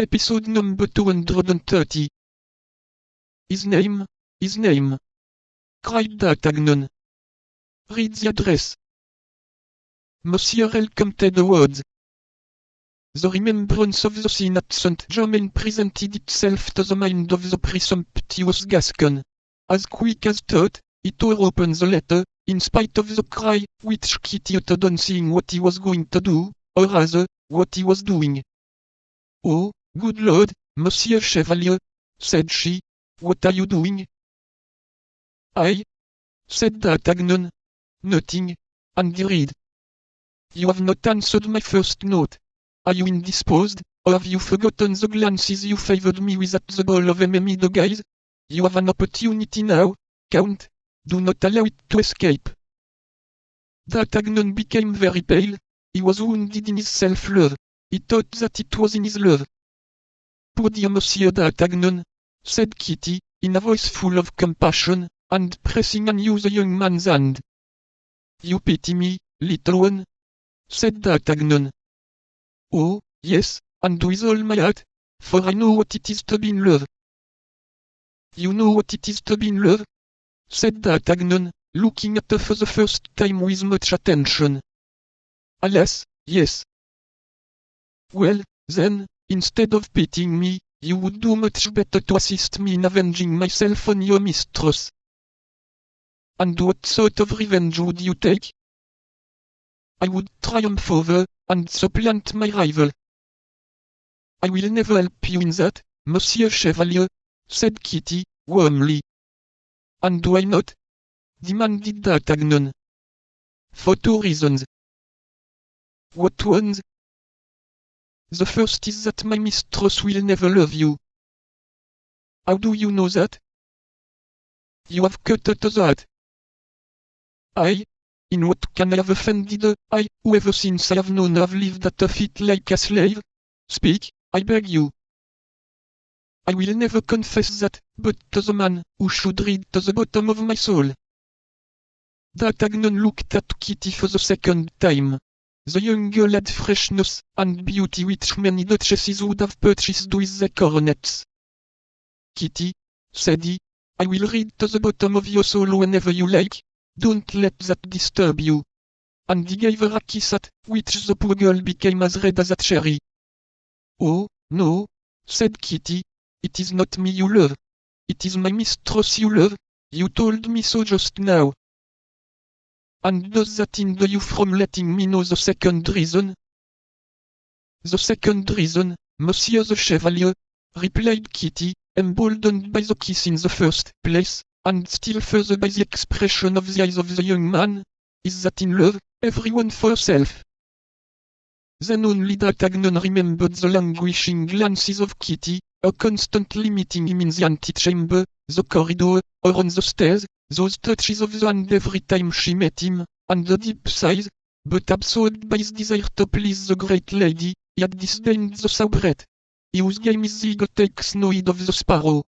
Episode number 230. His name. Cried D'Artagnan. Read the address. Monsieur Elcompted Awards. The remembrance of the scene at St. Germain presented itself to the mind of the presumptuous Gascon. As quick as thought, he tore open the letter, in spite of the cry, which Kitty uttered on seeing what he was going to do, or rather, what he was doing. "Oh, good Lord, Monsieur Chevalier," said she, "what are you doing?" "I," said D'Artagnan, "nothing, and read. You have not answered my first note. Are you indisposed, or have you forgotten the glances you favored me with at the ball of Mimi de Guise? You have an opportunity now, Count. Do not allow it to escape." D'Artagnan became very pale. He was wounded in his self-love. He thought that it was in his love. "Poor dear Monsieur D'Artagnan," said Kitty, in a voice full of compassion, and pressing anew the young man's hand. "You pity me, little one?" said D'Artagnan. "Oh, yes, and with all my heart, for I know what it is to be in love." "You know what it is to be in love?" said D'Artagnan, looking at her for the first time with much attention. "Alas, yes." "Well, then, instead of pitying me, you would do much better to assist me in avenging myself on your mistress." "And what sort of revenge would you take?" "I would triumph over, and supplant my rival." "I will never help you in that, Monsieur Chevalier," said Kitty, warmly. "And why not?" demanded D'Artagnan. "For two reasons." "What ones?" "The first is that my mistress will never love you." "How do you know that?" "You have cut her to the heart." "I? In what can I have offended her? I, who ever since I have known her have lived at her feet like a slave? Speak, I beg you." "I will never confess that, but to the man who should read to the bottom of my soul." D'Artagnan looked at Kitty for the second time. The young girl had freshness and beauty which many duchesses would have purchased with their coronets. "Kitty," said he, "I will read to the bottom of your soul whenever you like. Don't let that disturb you." And he gave her a kiss at which the poor girl became as red as a cherry. "Oh, no," said Kitty, "it is not me you love. It is my mistress you love. You told me so just now." "And does that hinder you from letting me know the second reason?" "The second reason, Monsieur the Chevalier," replied Kitty, emboldened by the kiss in the first place, and still further by the expression of the eyes of the young man, "is that in love, everyone for herself." Then only D'Artagnan remembered the languishing glances of Kitty, her constantly meeting him in the antechamber, the corridor, or on the stairs, those touches of the hand every time she met him, and the deep sighs. But absorbed by his desire to please the great lady, he had disdained the soubrette. He whose game is the eagle takes no heed of the sparrow.